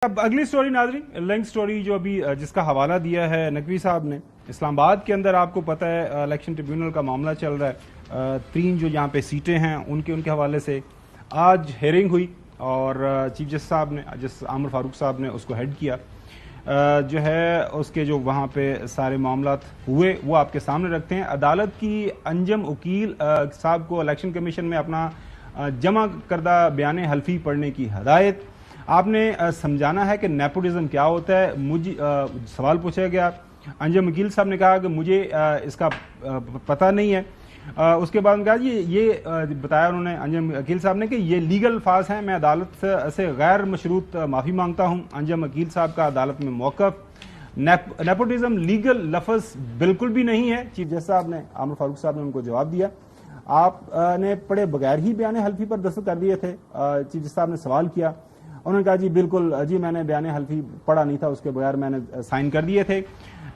اب اگلی سٹوری ناظرین، لنک سٹوری جو ابھی جس کا حوالہ دیا ہے نقوی صاحب نے، اسلام آباد کے اندر آپ کو پتہ ہے الیکشن ٹریبیونل کا معاملہ چل رہا ہے. 3 جو یہاں پہ سیٹیں ہیں ان کے حوالے سے آج ہیئرنگ ہوئی اور چیف جسٹس صاحب نے، جس عامر فاروق صاحب نے اس کو ہیڈ کیا. جو ہے اس کے جو وہاں پہ سارے معاملات ہوئے وہ آپ کے سامنے رکھتے ہیں. عدالت کی انجم وکیل صاحب کو الیکشن کمیشن میں اپنا جمع کردہ بیان حلفی پڑھنے کی ہدایت. آپ نے سمجھانا ہے کہ نیپوٹزم کیا ہوتا ہے. مجھے سوال پوچھا گیا، انجم وکیل صاحب نے کہا کہ مجھے اس کا پتہ نہیں ہے. اس کے بعد کہا یہ بتایا انہوں نے انجم وکیل صاحب نے کہ یہ لیگل الفاظ ہیں، میں عدالت سے غیر مشروط معافی مانگتا ہوں. انجم وکیل صاحب کا عدالت میں موقف، نیپوٹزم لیگل لفظ بالکل بھی نہیں ہے. چیف جسٹس صاحب نے، عامر فاروق صاحب نے ان کو جواب دیا، آپ نے پڑھے بغیر ہی بیان حلفی پر دستخط کر دیے تھے. چیف جسٹس صاحب نے سوال کیا، انہوں نے کہا جی بالکل، جی میں نے بیان حلفی پڑھا نہیں تھا، اس کے بغیر میں نے سائن کر دیے تھے.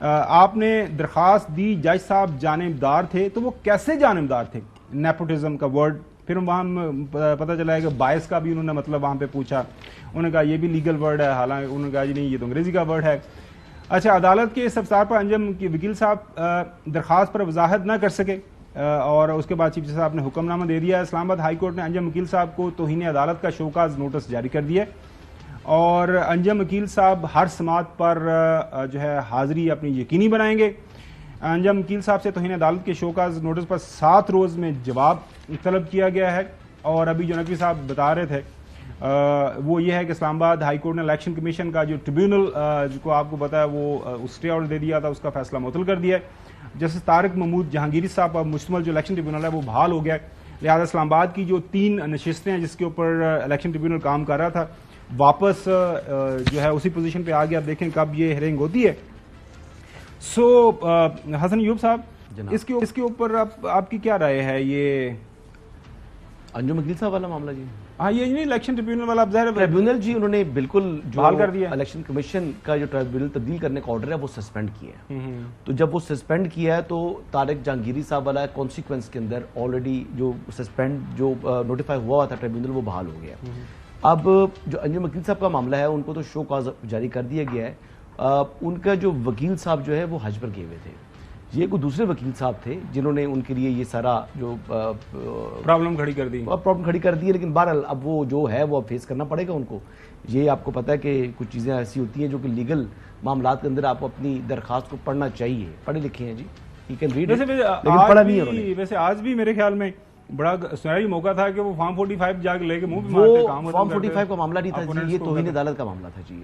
آپ نے درخواست دی، جج صاحب جانبدار تھے، تو وہ کیسے جانبدار تھے؟ نیپوٹزم کا ورڈ، پھر وہاں پتہ چلا ہے کہ باعث کا بھی انہوں نے مطلب وہاں پہ پوچھا. انہوں نے کہا یہ بھی لیگل ورڈ ہے، حالانکہ انہوں نے کہا جی نہیں یہ تو انگریزی کا ورڈ ہے. اچھا، عدالت کے اس افسار پر انجم کی وکیل صاحب درخواست پر وضاحت نہ کر سکے اور اس کے بعد چیف جسٹس صاحب نے حکم نامہ دے دیا. اسلام آباد ہائی کورٹ نے انجم وکیل صاحب کو توہین عدالت کا شوکاز نوٹس جاری کر دیا اور انجم وکیل صاحب ہر سماعت پر جو ہے حاضری اپنی یقینی بنائیں گے. انجم وکیل صاحب سے توہین عدالت کے شوکاز نوٹس پر 7 روز میں جواب طلب کیا گیا ہے. اور ابھی جو نقوی صاحب بتا رہے تھے وہ یہ ہے کہ اسلام آباد ہائی کورٹ نے الیکشن کمیشن کا جو ٹریبیونل جس کو آپ کو پتا ہے وہ اسٹے آرڈر دے دیا تھا، اس کا فیصلہ معطل کر دیا ہے. جسٹس طارق محمود جہانگیری صاحب پر مشتمل جو الیکشن ٹریبیونل ہے وہ بحال ہو گیا ہے. لہٰذا اسلام آباد کی جو 3 نشستیں ہیں جس کے اوپر الیکشن ٹریبیونل کام کر رہا تھا واپس جو ہے اسی پوزیشن پہ آ گیا. آپ دیکھیں کب یہ ہیئرنگ ہوتی ہے. سو حسن ایوب صاحب، اس کے اوپر آپ کی کیا رائے ہے؟ یہ انجم وکیل صاحب والا معاملہ جی، ہاں یہ نہیں الیکشن ٹریبیونل والا ٹریبیونل جی، انہوں نے بالکل بحال کر دیا. الیکشن کمیشن کا جو ٹریبیونل تبدیل کرنے کا آرڈر ہے وہ سسپینڈ کیا ہے. تو جب وہ سسپینڈ کیا ہے تو طارق جہانگیری صاحب والا کانسیکوینس کے اندر آلریڈی جو سسپینڈ جو نوٹیفائی ہوا تھا ٹریبیونل وہ بحال ہو گیا. اب جو انجم وکیل صاحب کا معاملہ ہے ان کو تو شو کاز جاری کر دیا گیا ہے. ان کا جو وکیل صاحب جو ہے وہ حج پر گئے ہوئے تھے. یہ کوئی دوسرے وکیل صاحب تھے جنہوں نے ان کے لیے یہ سارا جو پرابلم کھڑی کر دی. لیکن بہرحال اب وہ جو ہے وہ فیس کرنا پڑے گا ان کو. یہ آپ کو پتہ ہے کہ کچھ چیزیں ایسی ہوتی ہیں جو کہ لیگل معاملات کے اندر آپ کو اپنی درخواست کو پڑھنا چاہیے. پڑھے لکھے ہیں جی، یو کین ریڈ، لیکن پڑھا نہیں ہے انہوں نے. ویسے آج بھی میرے خیال میں بڑا سنہری موقع تھا کہ وہ فارم 45 جا کے لے کے منہ پہ مارتے کام. فارم 45 کا معاملہ نہیں تھا جی، یہ توہین عدالت کا معاملہ تھا جی.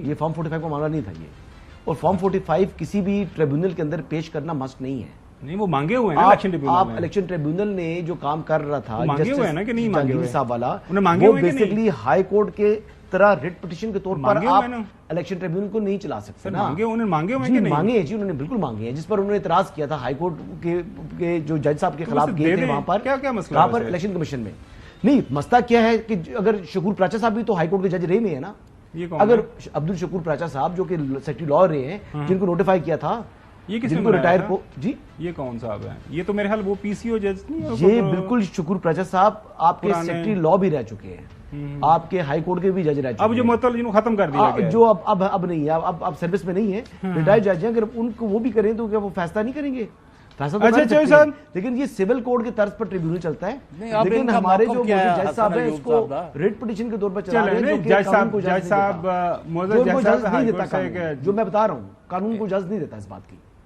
یہ فارم 45 کا معاملہ نہیں تھا یہ. اور فارم 45 کسی بھی ٹریبیونل کے اندر پیش کرنا مسٹ نہیں ہے. نہیں، وہ مانگے ہوئے ہیں الیکشن ٹریبیونل میں. آپ الیکشن ٹریبیونل نے جو کام کر رہا تھا مانگے ہوئے ہیں نا کہ نہیں مانگے ہوئے صاحب والا، وہ بیسیکلی ہائی کورٹ کے طرح ریٹ پٹیشن کے طور پر آپ الیکشن ٹریبیونل کو نہیں چلا سکتے نا. مانگے ہوئے کہ نہیں؟ مانگے ہیں جی، انہوں نے بالکل مانگے ہیں. جس پر انہوں نے اعتراض کیا تھا ہائی کورٹ کے جو جج صاحب کے خلاف گئے تھے وہاں پر. کیا مسئلہ وہاں پر الیکشن کمیشن میں نہیں مسئلہ کیا ہے کہ اگر شکور پراچا صاحب بھی تو ہائی کورٹ کے جج رہے ہوئے ہیں نا. اگر عبد الشکور پراچا صاحب جو کہ سیکرٹری لا رہے ہیں، جن کو نوٹیفائی کیا تھا، یہ جن کو ریٹائر کو جی، یہ کون صاحب ہیں؟ یہ تو میرے خیال وہ پی سی او جج نہیں ہے. یہ بالکل شکور پراچا صاحب آپ کے سیکرٹری لا بھی رہ چکے ہیں، آپ کے ہائی کورٹ کے بھی جج رہ چکے ہیں. اب جو مطلب جنہوں ختم کر دیا گیا، جو اب نہیں ہے، اب سروس میں نہیں ہے، ریٹائر جج ہیں. اگر ان کو وہ بھی کریں تو کیا وہ فیصلہ نہیں کریں گے؟ لیکن یہ سول کوڈ کے طرز پر ٹریبیونل چلتا ہے. لیکن ہمارے جو جج صاحب ہیں اس کو ریٹ پٹیشن کے طور پر چلا رہے ہیں. جو میں بتا رہا ہوں قانون کو اجازت نہیں دیتا اس بات کی.